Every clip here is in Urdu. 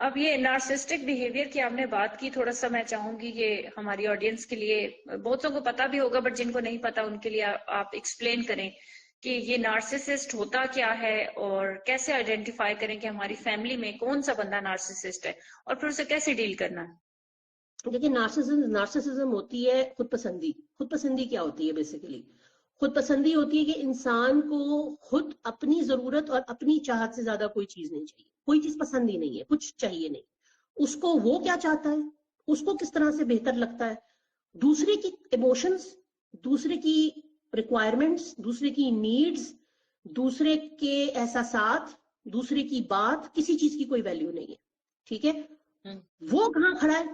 اب یہ نارسسٹک بیہیویئر کی آپ نے بات کی، تھوڑا سا میں چاہوں گی یہ ہماری آڈینس کے لیے، بہتوں کو پتا بھی ہوگا بٹ جن کو نہیں پتا ان کے لیے آپ ایکسپلین کریں کہ یہ نارسسسٹ ہوتا کیا ہے اور کیسے آئیڈینٹیفائی کریں کہ ہماری فیملی میں کون سا بندہ نارسسسٹ ہے اور پھر اسے کیسے ڈیل کرنا ہے۔ دیکھیں نارسسزم ہوتی ہے خود پسندی. خود پسندی کیا ہوتی ہے؟ بیسیکلی خود پسندی ہوتی ہے کہ انسان کو خود اپنی ضرورت اور اپنی چاہت سے زیادہ کوئی چیز نہیں چاہیے، کوئی چیز پسند ہی نہیں ہے، کچھ چاہیے نہیں اس کو. وہ کیا چاہتا ہے، اس کو کس طرح سے بہتر لگتا ہے، دوسرے کی ایموشنز، دوسرے کی ریکوائرمنٹس، دوسرے کی نیڈز، دوسرے کے احساسات، دوسرے کی بات، کسی چیز کی کوئی ویلیو نہیں ہے. ٹھیک ہے، وہ کہاں کھڑا ہے،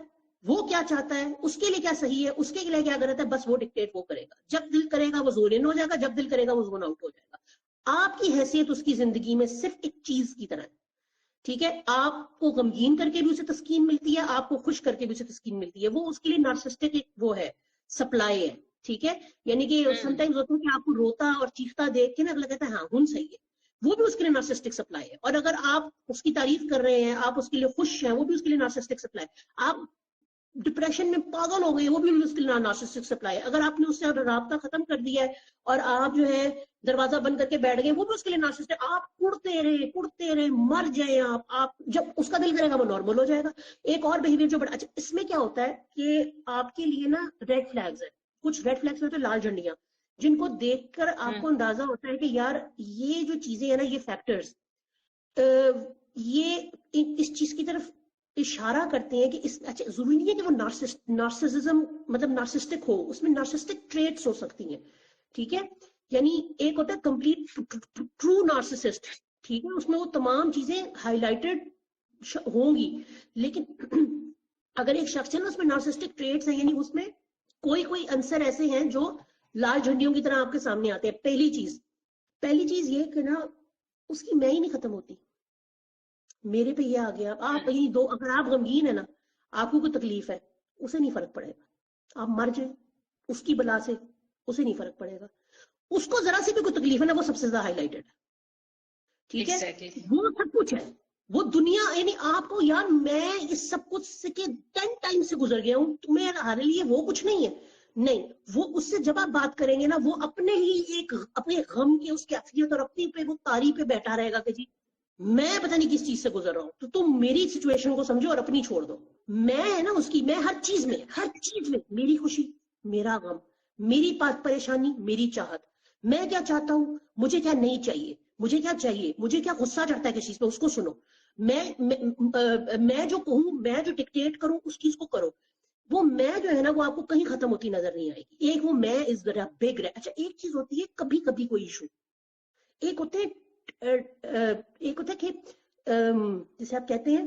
وہ کیا چاہتا ہے، اس کے لیے کیا صحیح ہے، اس کے لیے کیا غلط ہے، بس وہ ڈکٹیٹ وہ کرے گا. جب دل کرے گا وہ زون ان ہو جائے گا، جب دل کرے گا وہ زون آؤٹ ہو جائے گا. آپ کی حیثیت اس کی زندگی میں صرف ایک چیز کی طرح ہے. ٹھیک ہے، آپ کو غمگین کر کے بھی اسے تسکین ملتی ہے، آپ کو خوش کر کے بھی اسے تسکین ملتی ہے. وہ اس کے لیے نارسسٹک ایک وہ ہے، سپلائی ہے. ٹھیک ہے، یعنی کہ سم ٹائمز ہوتا ہے کہ آپ کو روتا اور چیختا دیکھ کے نا اگلا کہتا ہے ہاں ہن صحیح ہے، وہ بھی اس کے لیے نارسسٹک سپلائی ہے. اور اگر آپ اس کی تعریف کر رہے ہیں، آپ اس کے لیے خوش ہیں، وہ بھی اس کے لیے نارسسٹک سپلائی. آپ ڈپریشن میں پاگل ہو گئی، وہ بھی اس کے لیے نارسسٹک سپلائی ہے. اگر آپ نے اس سے رابطہ ختم کر دیا ہے اور آپ جو ہے دروازہ بند کر کے بیٹھ گئے، وہ بھی اس کے لیے نارسسٹک. آپ کڑتے رہے مر جائیں، آپ جب اس کا دل کرے گا وہ نارمل ہو جائے گا. ایک اور بہیویئر جو بڑا اچھا اس میں کیا ہوتا ہے کہ آپ کے لیے نا ریڈ فلیگز ہے، کچھ ریڈ فلیگز ہوتے ہیں لال جھنڈیاں، جن کو دیکھ کر آپ کو اندازہ ہوتا ہے کہ یار یہ جو چیزیں ہیں نا، یہ فیکٹرز یہ اس چیز کی طرف اشارہ کرتے ہیں کہ اس اچھا ضروری نہیں ہے کہ وہ نارسسزم مطلب نارسسٹک ہو، اس میں نارسسٹک ٹریٹس ہو سکتی ہیں. ٹھیک ہے، یعنی ایک ہوتا ہے کمپلیٹ ٹرو نارسسسٹ. ٹھیک ہے، اس میں وہ تمام چیزیں ہائی لائٹڈ ہوں گی. لیکن اگر ایک شخص ہے نا اس میں نارسسٹک ٹریٹس ہیں، یعنی اس میں کوئی عنصر ایسے ہیں جو لال جھنڈیوں کی طرح آپ کے سامنے آتے ہیں. پہلی چیز یہ کہ نا اس کی میں ہی نہیں ختم ہوتی. میرے پہ یہ آ گیا، آپ اگر آپ غمگین ہے نا، آپ کو کوئی تکلیف ہے، اسے نہیں فرق پڑے گا. آپ مر جائیں اس کی بلا سے، اسے نہیں فرق پڑے گا. اس کو ذرا سی بھی کوئی تکلیف ہے نا، وہ سب سے زیادہ ہائی لائٹڈ ہے. ٹھیک ہے، وہ سب کچھ ہے، وہ دنیا. یعنی آپ کو یار میں اس سب کچھ سے 10 ٹائم سے گزر گیا ہوں، تمہیں ہمارے لیے وہ کچھ نہیں ہے. نہیں، وہ اس سے جب آپ بات کریں گے نا، وہ اپنے ہی اپنے غم کی اس کیفیت اور اپنی پہ وہ تاری پہ بیٹھا رہے گا کہ جی میں پتہ نہیں کس چیز سے گزر رہا ہوں، تو تم میری سچویشن کو سمجھو اور اپنی چھوڑ دو. میں ہے نا اس کی، میں ہر چیز میں میری خوشی، میرا غم، میری پریشانی، میری چاہت، میں کیا چاہتا ہوں، مجھے کیا نہیں چاہیے، مجھے کیا چاہیے، مجھے کیا غصہ چڑھتا ہے کسی چیز پہ، اس کو سنو. میں جو کہوں، میں جو ڈکٹیٹ کروں اس چیز کو کرو. وہ میں جو ہے نا وہ آپ کو کہیں ختم ہوتی نظر نہیں آئے گی. ایک وہ میں از بگ. اچھا ایک چیز ہوتی ہے کبھی کبھی کوئی ایشو، ایک ہوتے کہ جسے آپ کہتے ہیں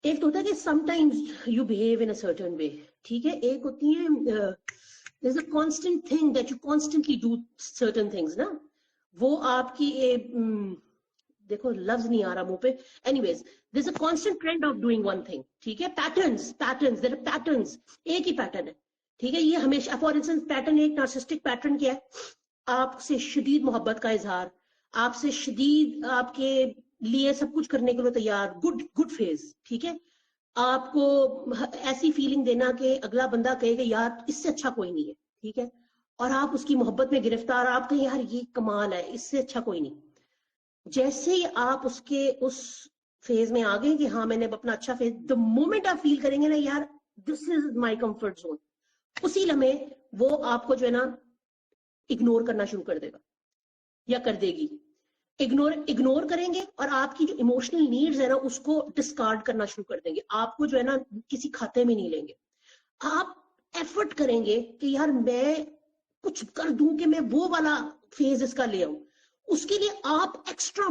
ایک تو ہوتا ہے کہ some times you behave in a certain way. ٹھیک ہے، ایک ہوتی ہے there's a constant thing that you constantly do certain things نا، وہ آپ کی دیکھو لفظ نہیں آ رہا منہ پہ. anyways there's a constant trend of doing one thing. ٹھیک ہے، patterns there are patterns. ایک ہی پیٹرن ہے. ٹھیک ہے، یہ ہمیشہ فار انسٹنس پیٹرن، ایک نارسسٹک پیٹرن کیا ہے، آپ سے شدید محبت کا اظہار، آپ سے شدید آپ کے لیے سب کچھ کرنے کے لیے تیار، گڈ فیز. ٹھیک ہے، آپ کو ایسی فیلنگ دینا کہ اگلا بندہ کہے کہ یار اس سے اچھا کوئی نہیں ہے. ٹھیک ہے، اور آپ اس کی محبت میں گرفتار، آپ کہیں یار یہ کمال ہے، اس سے اچھا کوئی نہیں. جیسے ہی آپ اس فیز میں آ گئے کہ ہاں میں نے اپنا اچھا فیز، the moment آپ فیل کریں گے نا یار this is my comfort zone، اسی لمحے وہ آپ کو جو ہے نا اگنور کرنا شروع کر دے گا یا کر دے گی. اگنور کریں گے اور آپ کی جو ایموشنل نیڈز ہے نا اس کو ڈسکارڈ کرنا شروع کر دیں گے. آپ کو جو ہے نا کسی کھاتے میں نہیں لیں گے. آپ ایفرٹ کریں گے کہ یار میں کچھ کر دوں کہ میں وہ والا فیز اس کا لے آؤں. اس کے لیے آپ ایکسٹرا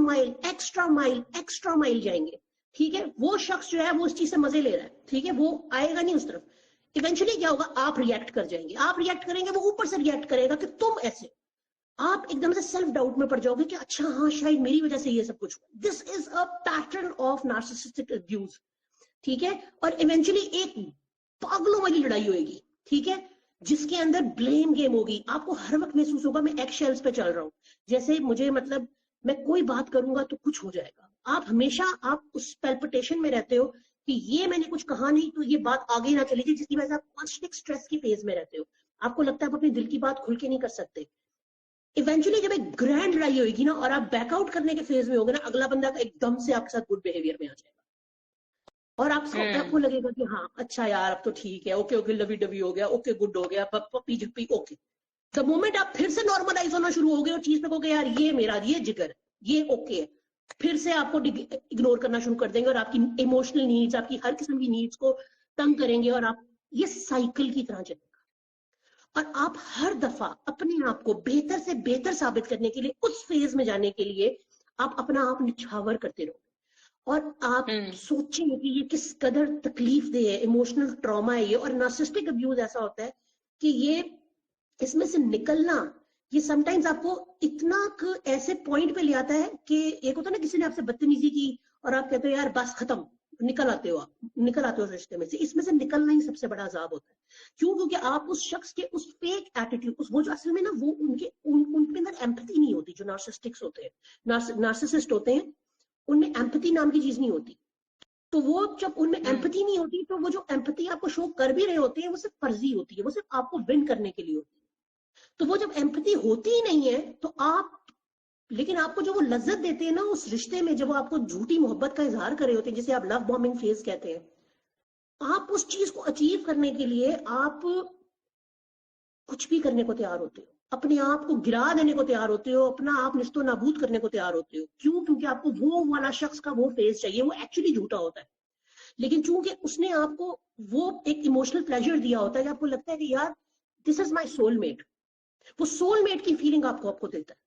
مائل جائیں گے. ٹھیک ہے، وہ شخص جو ہے وہ اس چیز سے مزے لے رہا ہے. ٹھیک ہے، وہ آئے گا نہیں اس طرف. ایونچولی کیا ہوگا، آپ ریئیکٹ کر جائیں گے. آپ ریئیکٹ کریں گے، وہ اوپر سے ریئیکٹ کرے گا کہ تم ایسے. آپ ایک دم سے سیلف ڈاؤٹ میں پڑ جاؤ گے کہ اچھا ہاں شاید میری وجہ سے یہ سب کچھ. دس از اے پیٹرن آف نارسسسٹک ابیوز. ٹھیک ہے، اور ایونچولی ایک پاگلوں والی لڑائی ہوئے گی. ٹھیک ہے، جس کے اندر بلیم گیم ہوگی. آپ کو ہر وقت محسوس ہوگا میں ایگ شیلز پہ چل رہا ہوں, جیسے مجھے مطلب میں کوئی بات کروں گا تو کچھ ہو جائے گا. آپ ہمیشہ آپ اس پیلپٹیشن میں رہتے ہو کہ یہ میں نے کچھ کہا نہیں تو یہ بات آگے نہ چلی جائے, جس کی وجہ سے آپ کانسٹنٹ اسٹریس کی فیز میں رہتے ہو. آپ کو لگتا ہے آپ اپنے دل کی بات کھل کے نہیں کر سکتے. ایونچولی جب ایک گرینڈ لڑائی ہوئے گی نا اور آپ بیک آؤٹ کرنے کے فیز میں ہوگے نا, اگلا بندہ ایک دم سے آپ کے ساتھ گڈ بہیویئر میں آ جائے گا اور آپ کو لگے گا کہ ہاں اچھا یار اب تو ٹھیک ہے, اوکے اوکے لوی ڈبی ہو گیا, اوکے گڈ ہو گیا, پپی جھپی اوکے. دا مومنٹ آپ پھر سے نارملائز ہونا شروع ہو گئے اور چیز پہ کہو گے یار یہ میرا یہ جگر ہے یہ اوکے ہے, پھر سے آپ کو اگنور کرنا شروع کر دیں گے اور آپ کی ایموشنل نیڈز, آپ کی ہر قسم کی نیڈز کو تنگ کریں گے اور آپ یہ سائیکل کی طرح چلے گا. اور آپ ہر دفعہ اپنے آپ کو بہتر سے بہتر ثابت کرنے کے لیے اس فیز میں جانے کے لیے آپ اپنا آپ نچھاور کرتے رہو اور آپ سوچیں کہ یہ کس قدر تکلیف دہ ہے, ایموشنل ٹراما ہے یہ. اور نارسسٹک ابیوز ایسا ہوتا ہے کہ یہ اس میں سے نکلنا یہ سم ٹائمز آپ کو اتنا ایسے پوائنٹ پہ لے آتا ہے کہ ایک ہوتا ہے نا کسی نے آپ سے بدتمیزی کی اور آپ کہتے ہو یار بس ختم, نکل آتے ہو اس رشتے میں سے. اس میں سے نکلنا ہی سب سے بڑا عذاب ہوتا ہے. کیوں؟ کیونکہ آپ اس شخص کے اس فیک ایٹیٹیوڈ, وہ جو اصل میں نا وہ ان کے اندر ایمپتھی نہیں ہوتی. جو نارسسٹکس ہوتے ہیں, نارسسسٹ ہوتے ہیں, ان میں ایمپتھی نام کی چیز نہیں ہوتی. تو وہ جب ان میں ایمپتھی نہیں ہوتی تو وہ جو ایمپتھی آپ کو شو کر بھی رہے ہوتے ہیں وہ صرف فرضی ہوتی ہے, وہ صرف آپ کو ون کرنے کے لیے ہوتی ہے. تو وہ جب ایمپتھی ہوتی ہی نہیں ہے تو آپ, لیکن آپ کو جو وہ لذت دیتے ہیں نا اس رشتے میں, جب وہ آپ کو جھوٹی محبت کا اظہار کر رہے ہوتے ہیں جسے آپ لو بومبنگ فیز کہتے ہیں, آپ اس چیز کو اچیو کرنے کے لیے آپ کچھ بھی کرنے کو تیار ہوتے ہو, اپنے آپ کو گرا دینے کو تیار ہوتے ہو, اپنا آپ نشت و نابود کرنے کو تیار ہوتے ہو. کیوں؟ کیونکہ آپ کو وہ والا شخص کا وہ فیز چاہیے, وہ ایکچولی جھوٹا ہوتا ہے لیکن چونکہ اس نے آپ کو وہ ایک ایموشنل پلیجر دیا ہوتا ہے کہ آپ کو لگتا ہے کہ یار دس از مائی سول میٹ. وہ سول میٹ کی فیلنگ آپ کو دیتا ہے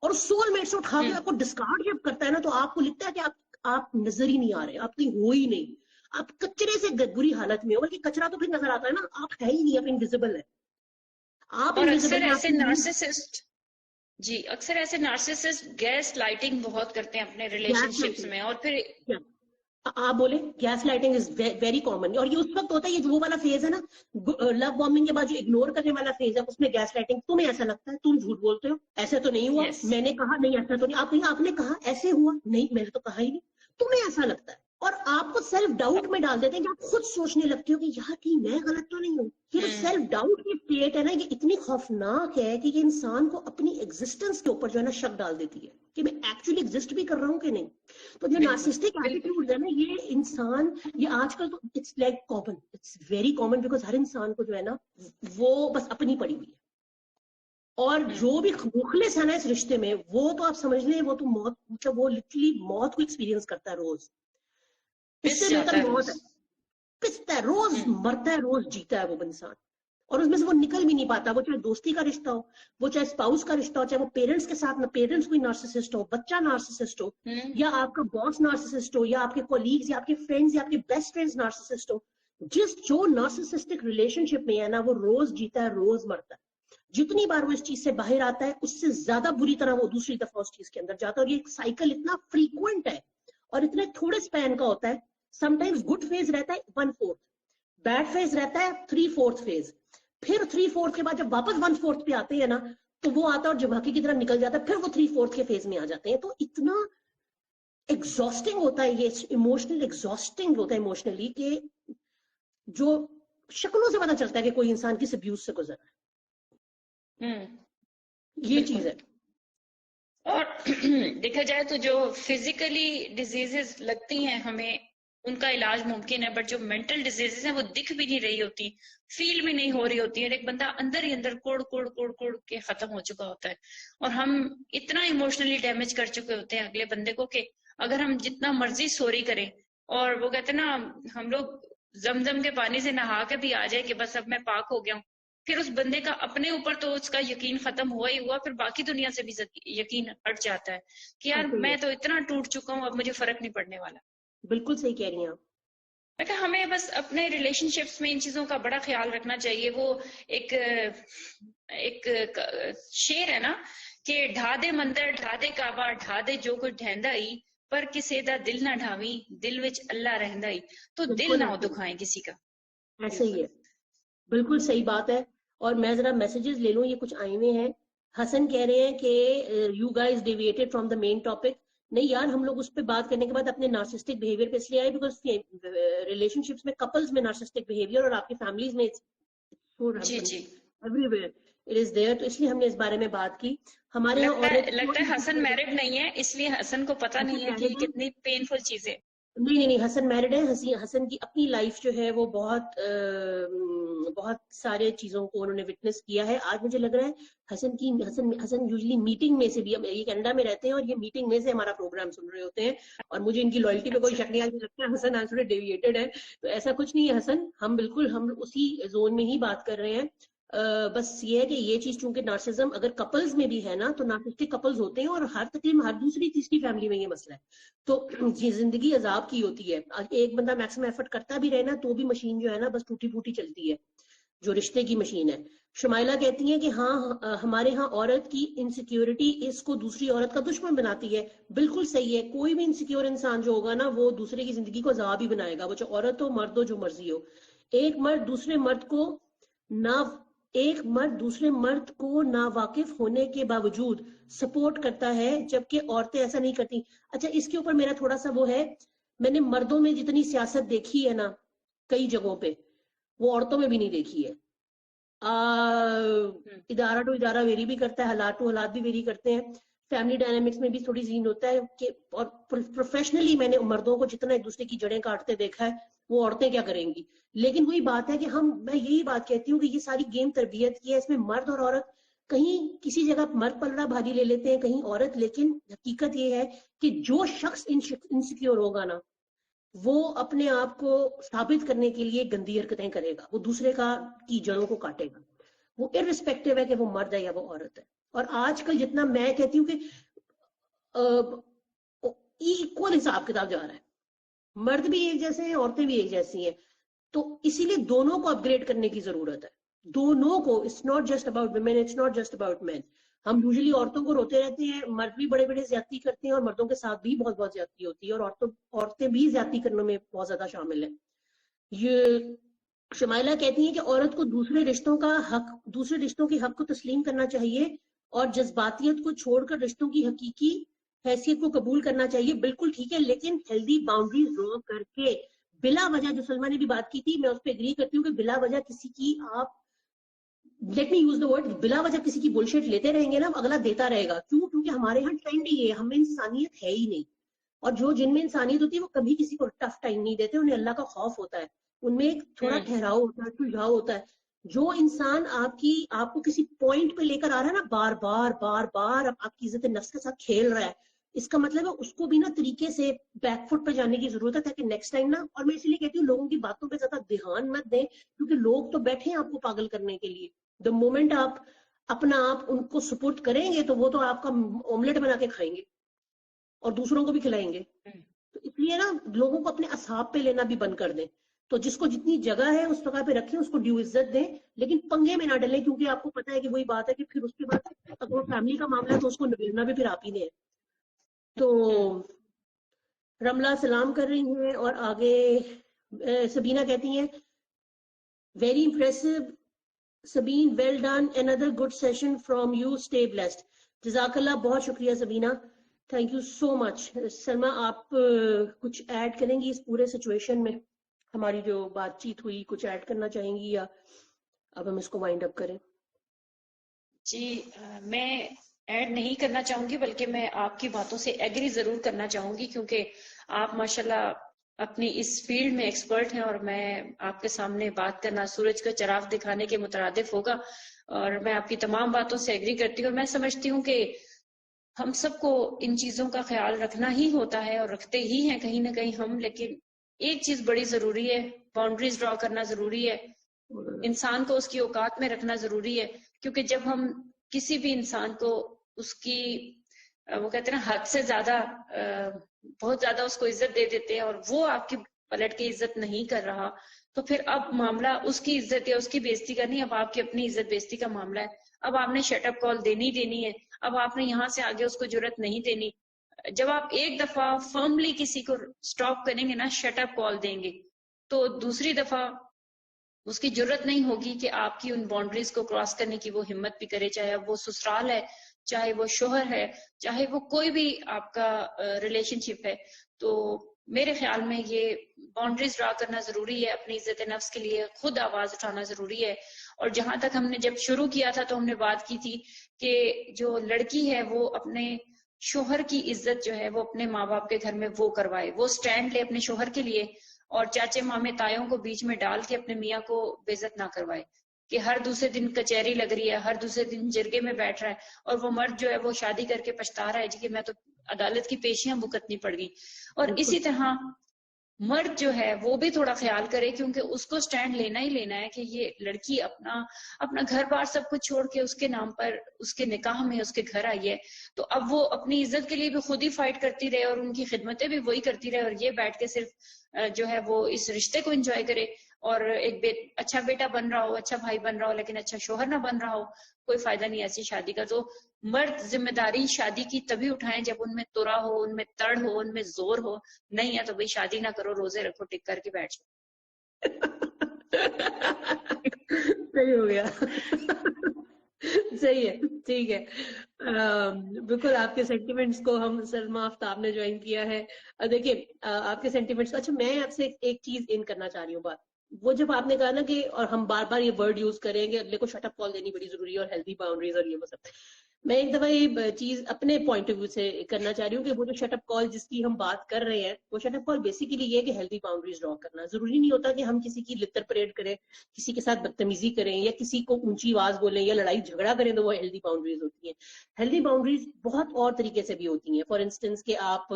اور سول میٹ سے اٹھا کے آپ کو ڈسکارڈ جب کرتا ہے نا تو آپ کو لگتا ہے کہ آپ نظر ہی نہیں آ رہے, آپ کہیں ہو ہی نہیں, آپ کچرے سے بری حالت میں ہو. بلکہ کچرا تو پھر نظر آتا ہے نا, آپ ہے ہی نہیں, آپ انویزیبل ہے, آپ اور انویزیبل اکثر ہیں. ایسے نارسسسٹ اکثر ایسے نارسسسٹ گیس لائٹنگ بہت کرتے ہیں اپنے ریلیشن شپس میں, اور پھر آپ بولے gaslighting is very common, اور یہ اس وقت ہوتا ہے, یہ وہ والا فیز ہے نا لو بومبنگ کے بعد جو اگنور کرنے والا فیز ہے, اس میں گیس لائٹنگ. تمہیں ایسا لگتا ہے, تم جھوٹ بولتے ہو, ایسے تو نہیں ہوا, Yes. میں نے کہا نہیں ایسا تو نہیں, آپ نے کہا ایسے ہوا نہیں, میں نے تو کہا ہی نہیں, تمہیں ایسا لگتا ہے. اور آپ کو سیلف ڈاؤٹ میں ڈال دیتے ہیں کہ آپ خود سوچنے لگتے ہو کہ یار کہ میں غلط تو نہیں ہوں. یہ سیلف ڈاؤٹ کی اسٹیٹ ہے نا, یہ اتنی خوفناک ہے کہ یہ انسان کو اپنی ایگزسٹنس کے اوپر جو ہے نا شک ڈال دیتی ہے کہ میں ایکچولی ایگزسٹ بھی کر رہا ہوں کہ نہیں. تو جو نارسسٹک ایٹیٹیوڈ ہے نا, یہ انسان, یہ آج کل تو it's like common, it's very common, because ہر انسان کو جو ہے نا وہ بس اپنی پڑی ہوئی ہے. اور جو بھی مخلص ہے نا اس رشتے میں, وہ تو آپ سمجھ لیں وہ تو موت, مطلب وہ لٹرلی موت کو ایکسپیرینس کرتا ہے روز. اس سے بہتر موت ہے, پستا ہے روز, مرتا ہے روز, جیتا ہے وہ انسان, اور اس میں سے وہ نکل بھی نہیں پاتا. وہ چاہے دوستی کا رشتہ ہو, وہ چاہے اسپاؤس کا رشتہ ہو, چاہے وہ پیرنٹس کے ساتھ, پیرنٹس کوئی نارسسسٹ ہو, بچہ نارسسسٹ ہو, یا آپ کا باس نارسسسٹ ہو, یا آپ کے کولیگز, یا آپ کے فرینڈز, یا آپ کے بیسٹ فرینڈز نارسسسٹ ہو. جو نارسسسٹک ریلیشن شپ میں ہے نا, وہ روز جیتا ہے روز مرتا ہے. جتنی بار وہ اس چیز سے باہر آتا ہے اس سے زیادہ بری طرح وہ دوسری دفعہ اس چیز کے اندر جاتا ہے. اور یہ سائیکل اتنا فریکوینٹ ہے اور اتنے تھوڑے سپین کا ہوتا ہے. سم ٹائمز گڈ فیز رہتا ہے 1/4, بیڈ فیز رہتا ہے 3/4 فیز, پھر 3/4 کے بعد جب واپس 1/4 پہ آتے ہیں نا تو وہ آتا ہے اور جب کی طرح نکل جاتا ہے, پھر وہ 3/4 کے فیز میں آ جاتے ہیں. تو اتنا ایگزاسٹنگ ہوتا ہے یہ, ایموشنل ایگزاسٹنگ ہوتا ہے ایموشنلی, کہ جو شکلوں سے پتا چلتا ہے کہ کوئی انسان کس ابیوز سے گزر رہا ہے. یہ چیز ہے. اور دیکھا جائے تو جو فزیکلی ڈیزیزز لگتی ہیں ہمیں ان کا علاج ممکن ہے, بٹ جو مینٹل ڈیزیزز ہیں وہ دکھ بھی نہیں رہی ہوتی, فیل بھی نہیں ہو رہی ہوتی ہے. ایک بندہ اندر ہی اندر کوڑ کوڑ کوڑ کوڑ کے ختم ہو چکا ہوتا ہے, اور ہم اتنا ایموشنلی ڈیمیج کر چکے ہوتے ہیں اگلے بندے کو کہ اگر ہم جتنا مرضی سوری کریں, اور وہ کہتے ہیں نا ہم لوگ زمزم کے پانی سے نہا کے بھی آ جائے کہ بس اب میں پاک ہو گیا ہوں, پھر اس بندے کا اپنے اوپر تو اس کا یقین ختم ہوا ہی ہوا, پھر باقی دنیا سے بھی یقین ہٹ جاتا ہے کہ یار میں تو اتنا ٹوٹ چکا ہوں, اب مجھے فرق نہیں پڑنے والا. بالکل صحیح کہہ رہی ہیں آپ. ہمیں بس اپنے ریلیشن شپس میں ان چیزوں کا بڑا خیال رکھنا چاہیے. وہ ایک شعر ہے نا کہ ڈھا دے مندر ڈھا دے کعبہ ڈھا دے جو کچھ ڈھیندا ہی, پر کسی دا دل نہ ڈھاوی دل وچ اللہ رہندا ہی. تو دل نہ دکھائیں کسی کا. ایسے ہی ہے, بالکل صحیح بات ہے. اور میں ذرا میسیجز لے لوں, یہ کچھ آئے ہوئے ہیں. حسن کہہ رہے ہیں کہ you guys deviated from the main topic. نہیں یار, ہم لوگ اس پہ بات کرنے کے بعد اپنے نارسسٹک بہیویئر پہ اس لیے آئے بیکاز ریلیشن شپس میں, کپلز میں نارسسٹک بہیویئر, اور آپ کی فیملیز میں every where it is there, تو اس لیے ہم نے اس بارے میں بات کی. ہمارے یہاں لگتا ہے حسن میرڈ نہیں ہے, اس لیے حسن کو پتہ نہیں ہے کہ کتنی پینفل چیزیں. نہیں, حسن میرڈ ہے. حسن کی اپنی لائف جو ہے وہ بہت سارے چیزوں کو انہوں نے وٹنس کیا ہے. آج مجھے لگ رہا ہے حسن یوزلی میٹنگ میں سے بھی, یہ کینیڈا میں رہتے ہیں اور یہ میٹنگ میں سے ہمارا پروگرام سن رہے ہوتے ہیں, اور مجھے ان کی لائلٹی پہ کوئی شک نہیں. آج لگتا ہے حسن آج تھوڑے ڈیویٹڈ ہے, تو ایسا کچھ نہیں ہے حسن, ہم اسی زون میں ہی بات کر رہے ہیں. بس یہ ہے کہ یہ چیز چونکہ نارسزم اگر کپلز میں بھی ہے نا, تو نارسسٹک کپلز ہوتے ہیں اور تقریباً ہر دوسری تیسری فیملی میں یہ مسئلہ ہے. تو یہ زندگی عذاب کی ہوتی ہے. ایک بندہ میکسیمم ایفرٹ کرتا بھی رہے نا, تو بھی مشین جو ہے نا بس ٹوٹی پھوٹی چلتی ہے, جو رشتے کی مشین ہے. شمائلہ کہتی ہیں کہ ہاں ہمارے ہاں عورت کی انسیکیورٹی اس کو دوسری عورت کا دشمن بناتی ہے. بالکل صحیح ہے, کوئی بھی انسیکیور انسان جو ہوگا نا وہ دوسرے کی زندگی کو عذاب ہی بنائے گا, وہ چاہے عورت ہو مرد ہو جو مرضی ہو. ایک مرد دوسرے مرد کو ناواقف ہونے کے باوجود سپورٹ کرتا ہے, جبکہ عورتیں ایسا نہیں کرتی. اچھا, اس کے اوپر میرا تھوڑا سا وہ ہے, میں نے مردوں میں جتنی سیاست دیکھی ہے نا کئی جگہوں پہ, وہ عورتوں میں بھی نہیں دیکھی ہے. ادارہ ٹو ادارہ ویری بھی کرتا ہے, حالات ٹو حالات بھی ویری کرتے ہیں, فیملی ڈائنامکس میں بھی تھوڑی زین ہوتا ہے کہ, اور پروفیشنلی میں نے مردوں کو جتنا ایک دوسرے کی جڑیں کاٹتے دیکھا ہے, وہ عورتیں کیا کریں گی. لیکن وہی بات ہے کہ میں یہی بات کہتی ہوں کہ یہ ساری گیم تربیت کی ہے, اس میں مرد اور عورت کہیں کسی جگہ مرد پلڑا بھاری لے لیتے ہیں, کہیں عورت. لیکن حقیقت یہ ہے کہ جو شخص انسیکیور ہوگا نا, وہ اپنے آپ کو ثابت کرنے کے لیے گندی حرکتیں کرے گا, وہ دوسرے کی جڑوں کو کاٹے گا. وہ ارسپیکٹو ہے کہ وہ مرد ہے یا وہ عورت ہے. اور آج کل جتنا میں کہتی ہوں کہ ایکول حساب کتاب جا رہا ہے, مرد بھی ایک جیسے ہیں, عورتیں بھی ایک جیسی ہیں, تو اسی لیے دونوں کو اپ گریڈ کرنے کی ضرورت ہے. دونوں کو, it's not just about women, it's not just about men. ہم یوزلی عورتوں کو روتے رہتے ہیں, مرد بھی بڑے بڑے زیادتی کرتے ہیں, اور مردوں کے ساتھ بھی بہت بہت زیادتی ہوتی ہے, اور عورتیں بھی زیادتی کرنے میں بہت زیادہ شامل ہیں. یہ شمائلہ کہتی ہیں کہ عورت کو دوسرے رشتوں کے حق کو تسلیم کرنا چاہیے, اور جذباتیت کو چھوڑ کر رشتوں کی حقیقی حیثیت کو قبول کرنا چاہیے. بالکل ٹھیک ہے, لیکن ہیلدی باؤنڈریز ڈرا کر کے, بلا وجہ, جو سلمہ نے بھی بات کی تھی, میں اس پہ اگری کرتی ہوں کہ بلا وجہ کسی کی, آپ let me use the word, بلا وجہ کسی کی بلشٹ لیتے رہیں گے نا, اگلا دیتا رہے گا. کیوں؟ کیونکہ ہمارے ہاں ٹرینڈ ہی ہے, ہمیں انسانیت ہے ہی نہیں. اور جن میں انسانیت ہوتی ہے وہ کبھی کسی کو ٹف ٹائم نہیں دیتے, انہیں اللہ کا خوف ہوتا ہے, ان میں ایک تھوڑا ٹھہراؤ ہوتا ہے, سلجھاؤ ہوتا ہے. جو انسان آپ کو کسی پوائنٹ پہ لے کر آ رہا ہے نا, بار بار آپ کی عزت نفس کے ساتھ کھیل رہا ہے, اس کا مطلب ہے اس کو بھی نا طریقے سے بیک فٹ پہ جانے کی ضرورت ہے, تاکہ نیکسٹ ٹائم نا. اور میں اس لیے کہتی ہوں لوگوں کی باتوں پہ زیادہ دھیان مت دیں, کیونکہ لوگ تو بیٹھے ہیں آپ کو پاگل کرنے کے لیے. دا مومنٹ آپ اپنا آپ ان کو سپورٹ کریں گے تو وہ تو آپ کا آملیٹ بنا کے کھائیں گے اور دوسروں کو بھی کھلائیں گے. تو اس لیے نا لوگوں کو اپنے اصحاب پہ لینا بھی بند کر دیں. تو جس کو جتنی جگہ ہے اس جگہ پہ رکھیں, اس کو ڈیو عزت دیں, لیکن پنگے میں نہ ڈلیں, کیونکہ آپ کو پتا ہے کہ وہی بات ہے کہ پھر اس کے بعد اگر وہ فیملی کا معاملہ ہے تو اس کو نبیڑنا بھی پھر آپ ہی نے ہے. تو رملہ سلام کر رہی ہیں, اور آگے سبینہ کہتی ہیں very impressive Sabeen, well done, another good session from you, stay blessed. جزاک اللہ, بہت شکریہ سبینہ, تھینک یو سو مچ. سلمہ آپ کچھ ایڈ کریں گی اس پورے سچویشن میں, ہماری جو بات چیت ہوئی, کچھ ایڈ کرنا چاہیں گی, یا اب ہم اس کو وائنڈ اپ کریں؟ جی, میں ایڈ نہیں کرنا چاہوں گی, بلکہ میں آپ کی باتوں سے ایگری ضرور کرنا چاہوں گی, کیونکہ آپ ماشاءاللہ اپنی اس فیلڈ میں ایکسپرٹ ہیں, اور میں آپ کے سامنے بات کرنا سورج کا چراغ دکھانے کے مترادف ہوگا. اور میں آپ کی تمام باتوں سے ایگری کرتی ہوں, اور میں سمجھتی ہوں کہ ہم سب کو ان چیزوں کا خیال رکھنا ہی ہوتا ہے, اور رکھتے ہی ہیں کہیں نہ کہیں ہم. لیکن ایک چیز بڑی ضروری ہے, باؤنڈریز ڈرا کرنا ضروری ہے, انسان کو اس کی اوقات میں رکھنا ضروری ہے. کیونکہ جب ہم کسی بھی انسان کو اس کی, وہ کہتے ہیں نا, حد سے زیادہ, بہت زیادہ اس کو عزت دے دیتے ہیں, اور وہ آپ کی پلٹ کے عزت نہیں کر رہا, تو پھر اب معاملہ اس کی عزت یا اس کی بےزتی کا نہیں, اب آپ کی اپنی عزت بےزتی کا معاملہ ہے. اب آپ نے شٹ اپ کال دینی ہے, اب آپ نے یہاں سے آگے اس کو جرت نہیں دینی. جب آپ ایک دفعہ فرملی کسی کو سٹاپ کریں گے نا, شٹ اپ کال دیں گے, تو دوسری دفعہ اس کی جرت نہیں ہوگی کہ آپ کی ان باؤنڈریز کو کراس کرنے کی وہ ہمت بھی کرے، چاہے اب وہ سسرال ہے، چاہے وہ شوہر ہے، چاہے وہ کوئی بھی آپ کا ریلیشن شپ ہے. تو میرے خیال میں یہ باؤنڈریز ڈرا کرنا ضروری ہے، اپنی عزت نفس کے لیے خود آواز اٹھانا ضروری ہے. اور جہاں تک ہم نے جب شروع کیا تھا تو ہم نے بات کی تھی کہ جو لڑکی ہے وہ اپنے شوہر کی عزت جو ہے وہ اپنے ماں باپ کے گھر میں وہ کروائے، وہ سٹینڈ لے اپنے شوہر کے لیے، اور چاچے مامے تایوں کو بیچ میں ڈال کے اپنے میاں کو بے عزت نہ کروائے کہ ہر دوسرے دن کچہری لگ رہی ہے، ہر دوسرے دن جرگے میں بیٹھ رہا ہے، اور وہ مرد جو ہے وہ شادی کر کے پچھتا رہا ہے جی کہ میں تو عدالت کی پیشیاں بھگتنی پڑ گئی. اور اسی طرح مرد جو ہے وہ بھی تھوڑا خیال کرے، کیونکہ اس کو سٹینڈ لینا ہی لینا ہے کہ یہ لڑکی اپنا گھر بار سب کچھ چھوڑ کے اس کے نام پر اس کے نکاح میں اس کے گھر آئی ہے. تو اب وہ اپنی عزت کے لیے بھی خود ہی فائٹ کرتی رہے اور ان کی خدمتیں بھی وہی کرتی رہے، اور یہ بیٹھ کے صرف جو ہے وہ اس رشتے کو انجوائے کرے، اور ایک اچھا بیٹا بن رہا ہو، اچھا بھائی بن رہا ہو، لیکن اچھا شوہر نہ بن رہا ہو، کوئی فائدہ نہیں ایسی شادی کا. تو مرد ذمہ داری شادی کی تبھی اٹھائیں جب ان میں ترا ہو، ان میں تڑ ہو، ان میں زور ہو. نہیں ہے تو بھئی شادی نہ کرو، روزے رکھو، ٹک کر کے بیٹھ جاؤ. صحیح ہو گیا. صحیح ہے، ٹھیک ہے. بالکل آپ کے سینٹیمنٹس کو ہم سلما آفتاب نے جوائن کیا ہے. دیکھیے آپ کے سینٹیمنٹس. اچھا میں آپ سے ایک چیز ان کرنا چاہ رہی ہوں بات. وہ جب آپ نے کہا نا کہ اور ہم بار بار یہ ورڈ یوز کریں گے اگلے کو شٹ اپ کال دینی بڑی ضروری ہے اور ہیلدی باؤنڈریز اور یہ وہ سب. میں ایک دفعہ یہ چیز اپنے پوائنٹ آف ویو سے کرنا چاہ رہی ہوں کہ وہ جو شٹ اپ کال جس کی ہم بات کر رہے ہیں، وہ شٹ اپ کال بیسیکلی یہ ہے کہ ہیلدی باؤنڈریز ڈرا کرنا. ضروری نہیں ہوتا کہ ہم کسی کی لتر پریڈ کریں، کسی کے ساتھ بدتمیزی کریں یا کسی کو اونچی آواز بولیں یا لڑائی جھگڑا کریں تو وہ ہیلدی باؤنڈریز ہوتی ہیں. ہیلدی باؤنڈریز بہت اور طریقے سے بھی ہوتی ہیں. فار انسٹنس کہ آپ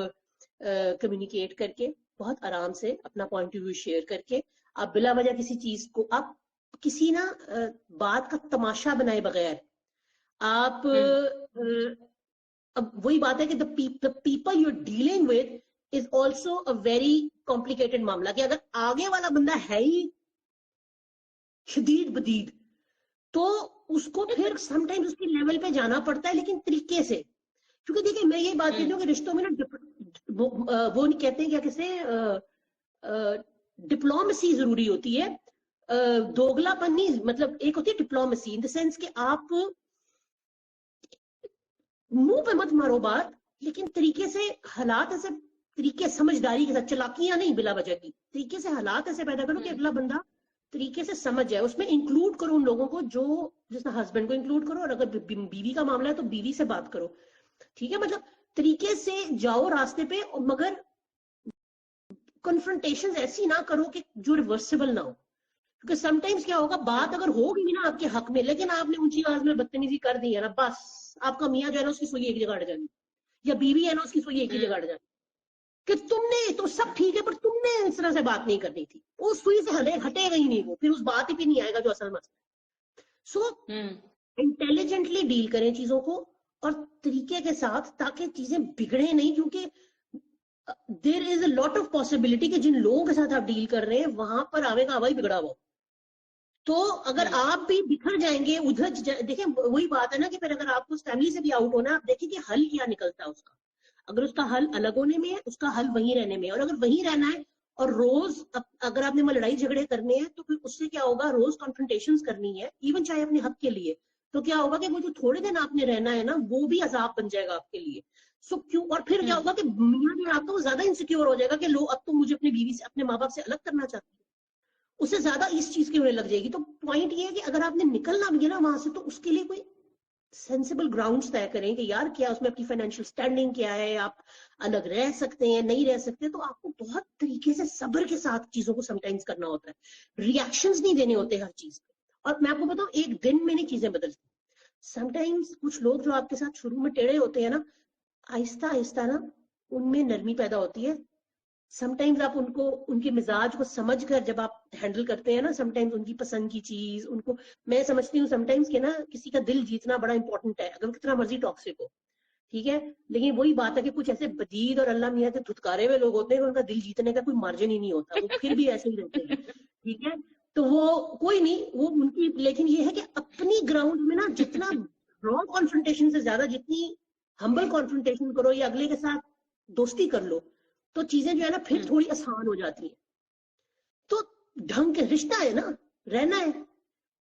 کمیونیکیٹ کر کے بہت آرام سے اپنا پوائنٹ آف ویو شیئر کر کے، آپ بلا وجہ کسی چیز کو آپ کسی نا بات کا تماشا بنائے بغیر آپ اب وہی بات ہے کہ the people you're dealing with is also a very complicated معاملہ. کہ اگر آگے والا بندہ ہے ہی شدید بدید تو اس کو پھر سم ٹائمز اس کے لیول پہ جانا پڑتا ہے، لیکن طریقے سے. کیونکہ دیکھیں میں یہ بات کہتی ہوں کہ رشتوں میں نا وہ نہیں کہتے ہیں کیا کسے ڈپلومیسی ضروری ہوتی ہے. دوگلا پن نہیں، مطلب ایک ہوتی ہے ڈپلومیسی ان دا سینس کہ آپ منہ پہ مت مارو بات، لیکن طریقے سے حالات ایسے طریقے سمجھداری کے ساتھ، چلاکیاں نہیں بلا وجہ کی، طریقے سے حالات ایسے پیدا کرو کہ اگلا بندہ طریقے سے سمجھ جائے. اس میں انکلوڈ کرو ان لوگوں کو جو جس طرح ہسبینڈ کو انکلوڈ کرو، اور اگر بیوی کا معاملہ ہے تو بیوی سے بات کرو. ٹھیک ہے، مطلب طریقے سے جاؤ راستے پہ، مگر کنفرنٹیشن ایسی نہ کرو کہ جو ریورسیبل نہ ہو. کیونکہ سم ٹائمز کیا ہوگا، بات اگر ہوگی نا آپ کے حق میں لیکن آپ نے اونچی آواز میں بدتمیزی کر دی ہے نا، بس آپ کا میاں جو ہے نا اس کی سوئی ایک جگہ اڑ جانی، یا بیوی ہے نا اس کی سوئی ایک ہی جگہ اڑ جانی کہ تم نے تو سب ٹھیک ہے پر تم نے اس طرح سے بات نہیں کرنی تھی. اس سوئی سے ہٹے گا ہی نہیں، وہ پھر اس بات ہی پہ نہیں آئے گا جو اصل مسئلہ. سو انٹیلیجنٹلی ڈیل کریں چیزوں کو اور طریقے کے ساتھ، تاکہ چیزیں بگڑے نہیں. کیونکہ دیر از اے لاٹ آف پاسبلٹی کہ جن لوگوں کے ساتھ آپ ڈیل کر رہے ہیں وہاں پر آوے کا آوائی بگڑا ہوا. تو اگر آپ بھی بکھر جائیں گے ادھر، دیکھیں وہی بات ہے نا کہ پھر اگر آپ کو اس فیملی سے بھی آؤٹ ہونا ہے، آپ دیکھیں کہ حل کیا نکلتا ہے اس کا. اگر اس کا حل الگ ہونے میں ہے، اس کا حل وہیں رہنے میں ہے. اور اگر وہیں رہنا ہے اور روز اگر آپ نے لڑائی جھگڑے کرنے ہیں تو پھر اس سے کیا ہوگا، روز کنفرنٹیشنز کرنی ہے ایون چاہے اپنے حق کے لیے، تو کیا ہوگا کہ وہ جو تھوڑے دن آپ نے رہنا ہے نا وہ بھی عذاب بن جائے گا آپ کے لیے. سو کیوں، اور پھر کیا ہوگا کہ میاں جو آپ کو زیادہ انسیکیور ہو جائے گا کہ لو اب تو مجھے اپنی بیوی سے، اپنے ماں باپ سے الگ کرنا چاہتی ہے، اس سے زیادہ اس چیز کی ہونے لگ جائے گی. تو پوائنٹ یہ ہے کہ اگر آپ نے نکلنا بھی ہے نا وہاں سے تو اس کے لیے کوئی سینسیبل گراؤنڈز طے کریں کہ یار کیا اس میں اپنی فائنینشیل سٹینڈنگ کیا ہے، آپ الگ رہ سکتے ہیں نہیں رہ سکتے. تو آپ کو بہت طریقے سے صبر کے ساتھ چیزوں کو سم ٹائمز کرنا ہوتا ہے، ریئیکشنز نہیں دینے ہوتے ہر چیز پہ. اور میں آپ کو بتاؤں ایک دن میں نہیں چیزیں بدلتی. سم ٹائمز کچھ لوگ جو آپ کے ساتھ شروع میں ٹیڑے ہوتے ہیں نا، آہستہ آہستہ نا ان میں نرمی پیدا ہوتی ہے. سم ٹائمز آپ ان کو، ان کے مزاج کو سمجھ کر جب آپ ہینڈل کرتے ہیں نا، سم ٹائمز ان کی پسند کی چیز ان کو، میں سمجھتی ہوں سم ٹائمز کہ نا کسی کا دل جیتنا بڑا امپورٹنٹ ہے، اگر وہ کتنا مرضی ٹاکسک ہو. ٹھیک ہے، لیکن وہی بات ہے کہ کچھ ایسے بدید اور اللہ میاں سے دھتکارے ہوئے لوگ ہوتے ہیں کہ ان کا دل جیتنے کا کوئی مارجن ہی نہیں ہوتا، وہ پھر بھی ایسے ہی رہتے ہیں. ٹھیک ہے، تو وہ کوئی نہیں، وہ ان کی، لیکن یہ ہے کہ اپنی گراؤنڈ میں نا جتنا رانگ کانفرنٹیشن سے زیادہ جتنی ہمبل کانفرنٹیشن کرو یا اگلے کے ساتھ دوستی کر لو تو چیزیں جو ہے نا پھر تھوڑی آسان ہو جاتی ہیں. تو ڈھنگ کے رشتہ ہے نا، رہنا ہے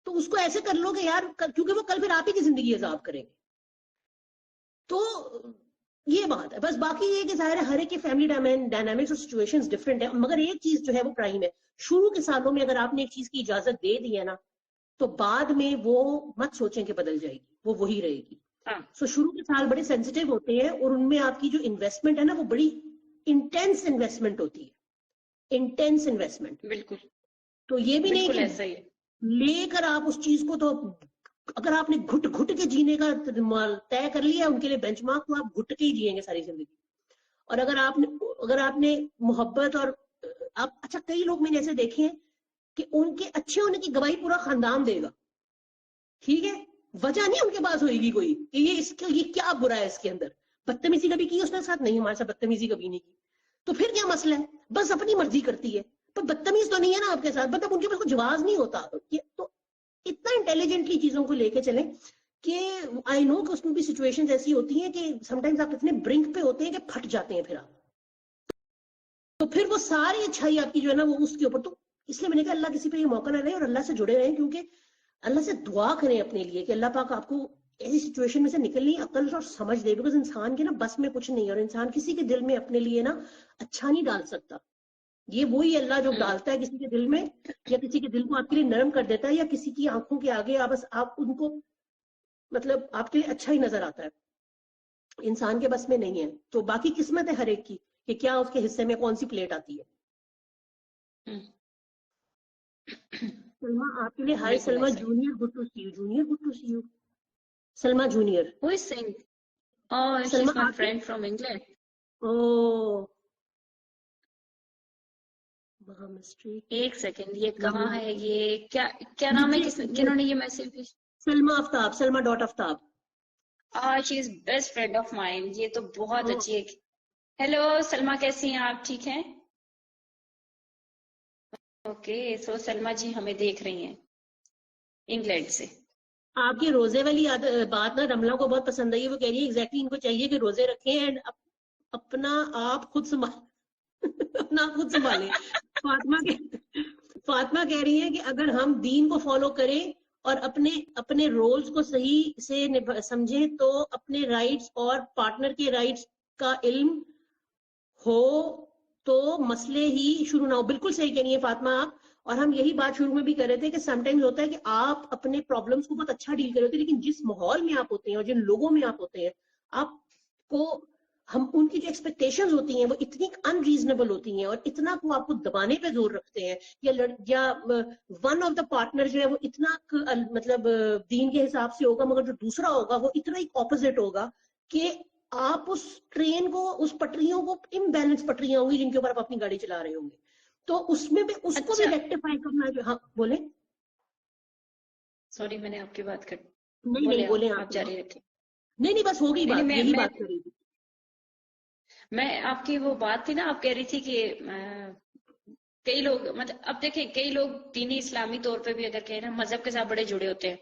تو اس کو ایسے کر لو کہ یار کیونکہ وہ کل پھر آپ ہی کی زندگی عذاب کریں گے. تو یہ بات ہے بس. باقی یہ کہ ظاہر ہے ہر ایک کی فیملی ڈائنامکس اور سچویشنز ڈفرینٹ ہے, مگر ایک چیز جو ہے وہ پرائم ہے, شروع کے سالوں میں اگر آپ نے ایک چیز کی اجازت دے دی ہے نا تو بعد میں وہ مت سوچیں کہ بدل جائے گی, وہ وہی رہے گی. سو شروع کے سال بڑے سینسیٹیو ہوتے ہیں اور ان میں آپ کی جو انویسٹمنٹ ہے نا وہ بڑی انٹینس انویسٹمنٹ ہوتی ہے, انٹینس انویسٹمنٹ. بالکل. تو یہ بھی نہیں کہ ایسا ہی ہے. لے کر آپ اس چیز کو, تو اگر آپ نے گھٹ گھٹ کے جینے کا طے کر لیا ان کے لیے بینچ مارک, تو آپ گھٹ کے ہی جیئیں گے ساری زندگی. اور اگر آپ نے محبت اور آپ, اچھا کئی لوگ میں نے ایسے دیکھے ہیں کہ ان کے اچھے ہونے کی گواہی پورا خاندان دے گا, ٹھیک ہے, وجہ نہیں ان کے پاس ہوئے گی کوئی کہ یہ کیا برا ہے اس کے اندر, بدتمیزی کبھی کی اس نے ساتھ, نہیں ہمارے ساتھ بدتمیزی کبھی نہیں کی, تو پھر کیا مسئلہ ہے, بس اپنی مرضی کرتی ہے, پر بدتمیز تو نہیں ہے نا آپ کے ساتھ, مطلب ان کے پاس کوئی جواز نہیں ہوتا. تو اتنا انٹیلیجنٹلی چیزوں کو لے کے چلیں کہ آئی نو کہ اس میں بھی سچویشنز ایسی ہوتی ہیں کہ سم ٹائمز آپ اتنے برنک پہ ہوتے ہیں کہ پھٹ جاتے ہیں, پھر آپ تو پھر وہ ساری اچھائی آپ کی جو ہے نا وہ اس کے اوپر. تو اس لیے میں نے کہا اللہ کسی پہ یہ موقع نہ رہے اور اللہ سے جڑے رہیں, کیونکہ اللہ سے دعا کریں اپنے لیے کہ اللہ پاک آپ کو ایسی سچویشن میں سے نکلنی عقل اور سمجھ دے, بیکاز انسان کے نا بس میں کچھ نہیں ہے, اور انسان کسی کے دل میں اپنے لیے نا اچھا نہیں ڈال سکتا. یہ وہی اللہ جو ڈالتا ہے کسی کے دل میں, یا کسی کے دل کو آپ کے لیے نرم کر دیتا ہے, یا کسی کی آنکھوں کے آگے آپ ان کو مطلب آپ کے لیے اچھا ہی نظر آتا ہے, انسان کے بس میں نہیں ہے. تو باقی قسمت ہے ہر ایک کی کہ کیا اس کے حصے میں کون سی پلیٹ آتی ہے. سلما آپ کے لیے hi, Salma junior, good to see you, junior good to see you, Salma junior. Who is saying? Oh, she's my friend from England. Oh. ایک سیکنڈ, یہ کہاں ہے, یہ کیا نام ہے, کنہوں نے یہ میسج بھیجا؟ Salma Aftab, Salma dot Aftab. She is best friend of mine, یہ تو بہت اچھی ہے. ہیلو سلما, کیسی ہیں آپ, ٹھیک ہیں؟ اوکے, سو سلما جی ہمیں دیکھ رہی ہیں انگلینڈ سے. آپ کی روزے والی بات نا رملہ کو بہت پسند آئی, وہ کہہ رہی ہے ایگزیکٹلی ان کو چاہیے کہ روزے رکھیں اینڈ اپنا آپ خود سنبھالیں. فاطمہ کہہ رہی ہے کہ اگر ہم دین کو فالو کریں اور اپنے رولز کو صحیح سے سمجھیں تو اپنے رائٹس اور پارٹنر کے رائٹس کا علم ہو تو مسئلے ہی شروع نہ ہو. بالکل صحیح کہہ رہی ہے فاطمہ آپ, اور ہم یہی بات شروع میں بھی کر رہے تھے کہ سم ٹائمز ہوتا ہے کہ آپ اپنے پرابلمس کو بہت اچھا ڈیل کر رہے ہوتے ہیں, لیکن جس ماحول میں آپ ہوتے ہیں اور جن لوگوں میں آپ ہوتے ہیں, آپ کو ہم ان کی جو ایکسپیکٹیشنز ہوتی ہیں وہ اتنی ان ریزنیبل ہوتی ہیں اور اتنا کو آپ کو دبانے پہ زور رکھتے ہیں, یا ون آف دا پارٹنر جو ہے وہ اتنا مطلب دین کے حساب سے ہوگا, مگر جو دوسرا ہوگا وہ اتنا ہی اپوزٹ ہوگا کہ آپ اس ٹرین کو, اس پٹریوں کو, امبیلنس پٹریاں ہوں گی جن کے اوپر آپ اپنی گاڑی چلا رہے ہوں گے. تو اس میں بھی اس کو بھی ریکٹیفائی کرنا ہے. ہاں بولیں. سوری میں نے آپ کی بات کر, نہیں بولیں, آپ جاری رکھیں. نہیں بس ہوگی بات, یہی بات کر رہی تھی میں. آپ کی وہ بات تھی نا, آپ کہہ رہی تھی کہ کئی لوگ, مطلب اب دیکھیں کئی لوگ دینی اسلامی طور پہ بھی اگر کہیں نا مذہب کے ساتھ بڑے جڑے ہوتے ہیں,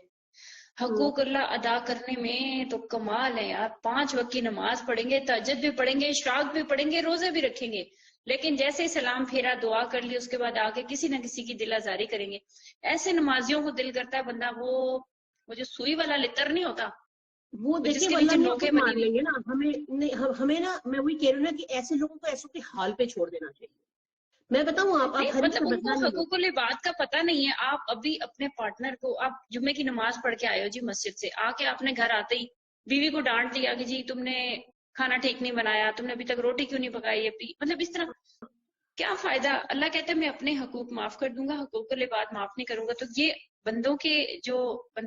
حقوق اللہ ادا کرنے میں تو کمال ہے یار. 5 وقت کی نماز پڑھیں گے, تہجد بھی پڑھیں گے, اشراق بھی پڑھیں گے, روزے بھی رکھیں گے, لیکن جیسے سلام پھیرا, دعا کر لی, اس کے بعد آگے کسی نہ کسی کی دل آزاری کریں گے. ایسے نمازیوں کو دل کرتا ہے بندہ وہ جو سوئی والا لتر نہیں ہوتا, وہ دیکھیں اللہ نہیں خود مار لیں گے نا ہمیں نا. میں وہی کہہ رہی ہوں نا کہ ایسے لوگوں کو ایسوں کے حال پہ چھوڑ دینا چاہیے. میں بتاؤں آپ مطلب ان کو حقوق العباد کا پتہ نہیں ہے. آپ ابھی اپنے پارٹنر کو, آپ جمعے کی نماز پڑھ کے آئے ہو جی مسجد سے, آ کے آپ نے گھر آتے ہی بیوی کو ڈانٹ دیا کہ جی تم نے کھانا ٹھیک نہیں بنایا, تم نے ابھی تک روٹی کیوں نہیں پکائی ہے, مطلب اس طرح کیا فائدہ. اللہ کہتے ہیں میں اپنے حقوق معاف کر دوں گا, حقوق العباد معاف نہیں کروں گا. تو یہ بندوں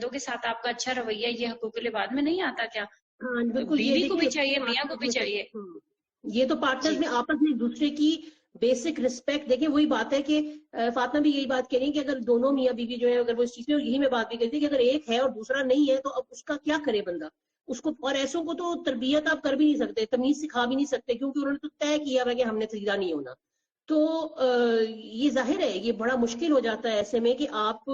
کے ساتھ آپ کا اچھا رویہ, یہ حقوق العباد میں نہیں آتا کیا؟ بیوی کو بھی چاہیے, میاں کو بھی چاہیے. یہ تو پارٹنرز میں آپس میں ایک دوسرے کی بیسک رسپیکٹ. دیکھیں وہی بات ہے کہ فاطمہ بھی یہی بات کہہ رہی ہے کہ اگر دونوں میاں بیوی جو ہے اگر وہ اس چیز میں, یہی میں بات بھی کرتی کہ اگر ایک ہے اور دوسرا نہیں ہے تو اب اس کا کیا کرے بندہ اس کو. اور ایسوں کو تو تربیت آپ کر بھی نہیں سکتے, تمیز سکھا بھی نہیں سکتے, کیونکہ انہوں نے تو طے کیا ہوا کہ ہم نے سیدھا نہیں ہونا. تو یہ ظاہر ہے یہ بڑا مشکل ہو جاتا ہے ایسے میں کہ آپ,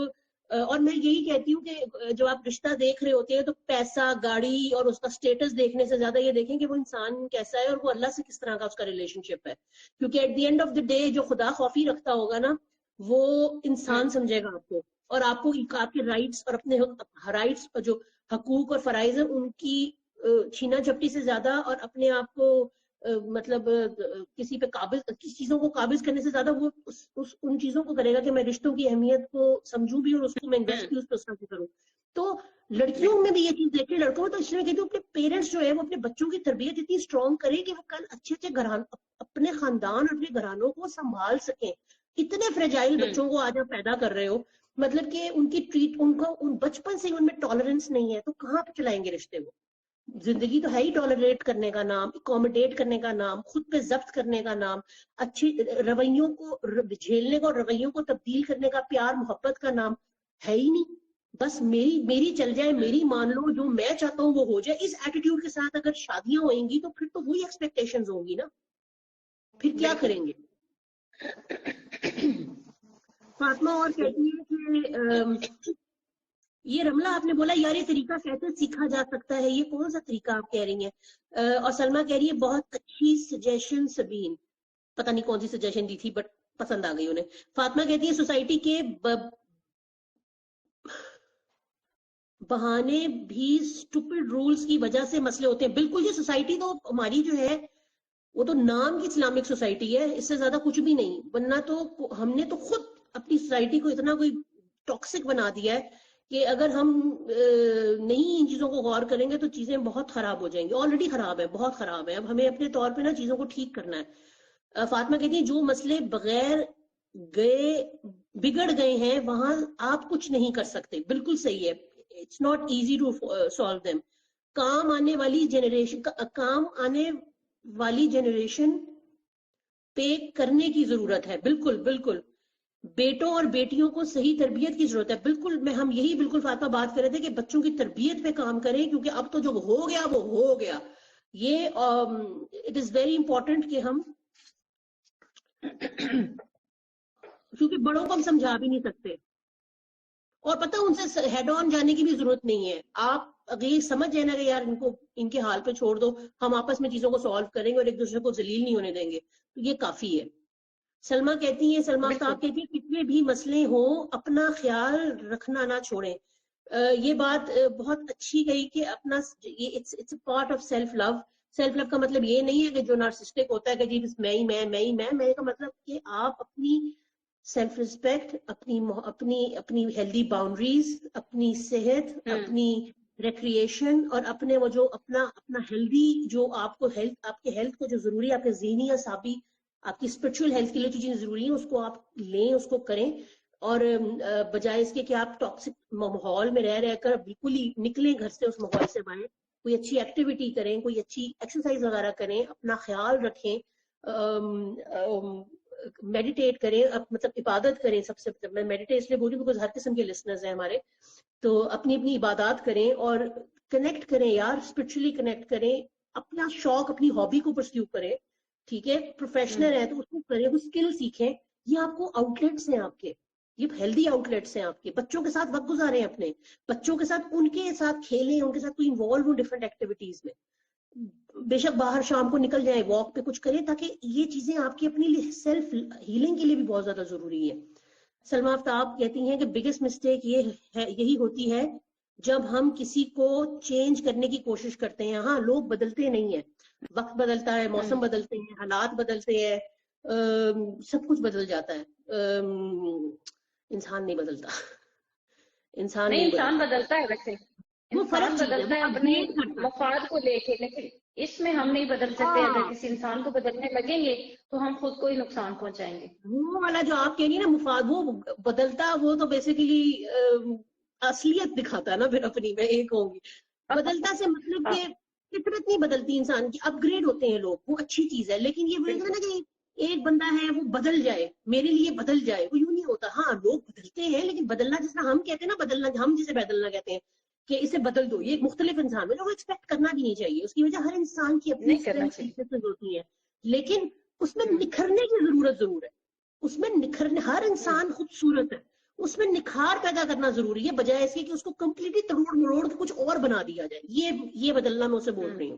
اور میں یہی کہتی ہوں کہ جب آپ رشتہ دیکھ رہے ہوتے ہیں تو پیسہ, گاڑی اور اس کا سٹیٹس دیکھنے سے زیادہ یہ دیکھیں کہ وہ انسان کیسا ہے اور وہ اللہ سے کس طرح کا اس کا ریلیشن شپ ہے. کیونکہ at the end of the day جو خدا خوفی رکھتا ہوگا نا وہ انسان سمجھے گا آپ کو, اور آپ کو آپ کے رائٹس اور اپنے رائٹس اور جو حقوق اور فرائض ہیں ان کی چھینا جھپٹی سے زیادہ اور اپنے آپ کو مطلب کسی پہ قابض کسی چیزوں کو قابض کرنے سے زیادہ وہ ان چیزوں کو کرے گا کہ میں رشتوں کی اہمیت کو سمجھوں بھی اور اس کو میں انویسٹ بھی اس پہ اس طرح سے کروں. تو لڑکیوں میں بھی یہ چیز دیکھیں, لڑکوں میں تو اس لیے کہتی ہوں اپنے پیرنٹس جو ہے وہ اپنے بچوں کی تربیت اتنی اسٹرانگ کریں کہ وہ کل اچھے اچھے اپنے خاندان اور اپنے گھرانوں کو سنبھال سکیں. اتنے فریجائل بچوں کو آج آپ پیدا کر رہے ہو, مطلب کہ ان کی ان کو بچپن سے ان میں ٹالرنس نہیں ہے, تو کہاں پہ چلائیں گے رشتے وہ؟ زندگی تو ہے ہی ٹالریٹ کرنے کا نام, اکوموڈیٹ کرنے کا نام, خود پہ ضبط کرنے کا نام, اچھی رویوں کو جھیلنے کو, رویوں کو تبدیل کرنے کا, پیار محبت کا نام ہے ہی نہیں. بس میری چل جائے, میری مان لو, جو میں چاہتا ہوں وہ ہو جائے. اس ایٹیٹیوڈ کے ساتھ اگر شادیاں ہوئیں گی تو پھر تو وہی ایکسپیکٹیشنز ہوں گی نا, پھر کیا کریں گے؟ فاطمہ اور کہتی ہے کہ یہ رملہ آپ نے بولا یار یہ طریقہ کیسے سیکھا جا سکتا ہے, یہ کون سا طریقہ آپ کہہ رہی ہیں؟ اور سلمہ کہہ رہی ہے بہت اچھی سجیشن سبین, پتہ نہیں کون سی سجیشن دی تھی بٹ پسند آ گئی انہیں. فاطمہ کہتی ہے سوسائٹی کے بہانے بھی اسٹوپڈ رولز کی وجہ سے مسئلے ہوتے ہیں. بالکل یہ سوسائٹی تو ہماری جو ہے وہ تو نام کی اسلامک سوسائٹی ہے, اس سے زیادہ کچھ بھی نہیں. ورنہ تو ہم نے تو خود اپنی سوسائٹی کو اتنا کوئی ٹاکسک بنا دیا ہے کہ اگر ہم نہیں ان چیزوں کو غور کریں گے تو چیزیں بہت خراب ہو جائیں گی. آلریڈی خراب ہے, بہت خراب ہے. اب ہمیں اپنے طور پہ نا چیزوں کو ٹھیک کرنا ہے. فاطمہ کہتی ہیں جو مسئلے بگڑ گئے ہیں وہاں آپ کچھ نہیں کر سکتے. بالکل صحیح ہے, it's not easy to solve them. کام آنے والی جنریشن پہ کرنے کی ضرورت ہے. بالکل بالکل, بیٹوں اور بیٹیوں کو صحیح تربیت کی ضرورت ہے. بالکل ہم یہی بالکل فاطمہ بات کر رہے تھے کہ بچوں کی تربیت پہ کام کریں, کیونکہ اب تو جو ہو گیا وہ ہو گیا. یہ اٹ از ویری امپورٹنٹ کہ ہم, کیونکہ بڑوں کو ہم سمجھا بھی نہیں سکتے اور پتہ ان سے ہیڈ آن جانے کی بھی ضرورت نہیں ہے. آپ اگر یہ سمجھ جائے نا کہ یار ان کے حال پہ چھوڑ دو, ہم آپس میں چیزوں کو سالو کریں گے اور ایک دوسرے کو ذلیل نہیں ہونے دیں گے, تو یہ کافی ہے. سلمہ کہتی ہیں, سلمہ آفتاب کہتی ہیں کتنے بھی مسئلے ہوں اپنا خیال رکھنا نہ چھوڑیں. یہ بات بہت اچھی گئی کہ اپنا it's a part of self love. Self love کا مطلب یہ نہیں ہے کہ جو نارسسٹک ہوتا ہے کہ جی بس میں کا مطلب کہ آپ اپنی سیلف رسپیکٹ, اپنی ہیلدی باؤنڈریز, اپنی صحت, اپنی ریکریشن اور اپنے وہ جو اپنا ہیلدی جو آپ کو ہیلتھ, آپ کے ہیلتھ کو جو ضروری ہے, آپ کے ذہنی اعصابی, آپ کی اسپرچل ہیلتھ کے لیے جو چیزیں ضروری ہیں اس کو آپ لیں, اس کو کریں. اور بجائے اس کے کہ آپ ٹاکسک ماحول میں رہ کر بالکل ہی نکلیں گھر سے, اس ماحول سے باہر, کوئی اچھی ایکٹیویٹی کریں, کوئی اچھی ایکسرسائز وغیرہ کریں, اپنا خیال رکھیں, میڈیٹیٹ کریں, مطلب عبادت کریں. سب سے میں میڈیٹیٹ اس لیے بول رہی ہوں بیکاز ہر قسم کے لسنرز ہیں ہمارے, تو اپنی عبادات کریں اور کنیکٹ کریں یار, اسپرچولی کنیکٹ کریں, اپنا شوق, اپنی ہابی کو پرسیو کریں. ٹھیک ہے, پروفیشنل ہے تو اس کو کریں, وہ اسکل سیکھیں. یہ آپ کو آؤٹ لیٹس ہیں, آپ کے یہ ہیلدی آؤٹ لیٹس ہیں آپ کے. بچوں کے ساتھ وقت گزاریں, اپنے بچوں کے ساتھ, ان کے ساتھ کھیلیں, ان کے ساتھ کوئی انوالو ہوں ڈفرنٹ ایکٹیویٹیز میں. بے شک باہر شام کو نکل جائیں, واک پہ کچھ کریں, تاکہ یہ چیزیں آپ کی اپنی سیلف ہیلنگ کے لیے بھی بہت زیادہ ضروری ہے. سلمہ آفتاب کہتی ہیں کہ بگیسٹ مسٹیک یہی ہوتی ہے جب ہم کسی کو چینج کرنے کی کوشش کرتے ہیں. ہاں لوگ بدلتے نہیں ہیں, وقت بدلتا ہے, موسم بدلتے ہیں, حالات بدلتے ہیں, سب کچھ بدل جاتا ہے, انسان نہیں بدلتا. انسان بدلتا ہے, ویسے انسان بدلتا ہے اپنے مفاد کو لے کے, لیکن اس میں ہم نہیں بدل سکتے. اگر کسی انسان کو بدلنے لگیں گے تو ہم خود کو ہی نقصان پہنچائیں گے. وہ والا جو آپ کہہ رہی ہیں نا مفاد, وہ بدلتا, وہ تو بیسیکلی اصلیت دکھاتا ہے نا پھر اپنی. میں ایک ہوں گی بدلتا سے مطلب کہ فطرت نہیں بدلتی انسان کی, اپ گریڈ ہوتے ہیں لوگ, وہ اچھی چیز ہے. لیکن یہ نا کہ ایک بندہ ہے وہ بدل جائے, میرے لیے بدل جائے, وہ یوں نہیں ہوتا. ہاں لوگ بدلتے ہیں, لیکن بدلنا جس طرح ہم کہتے ہیں نا, بدلنا ہم جسے بدلنا کہتے ہیں کہ اسے بدل دو, یہ ایک مختلف انسان ہے جو ایکسپیکٹ کرنا بھی نہیں چاہیے. اس کی وجہ ہر انسان کی اپنی ہوتی ہے, لیکن اس میں نکھرنے کی ضرورت ضرور ہے. اس میں نکھرنے, ہر انسان خوبصورت ہے, اس میں نکھار پیدا کرنا ضروری ہے, بجائے اس کے کہ اس کو کمپلیٹلی تروڑ مروڑ کے کچھ اور بنا دیا جائے. یہ بدلنا میں اسے بول رہی ہوں.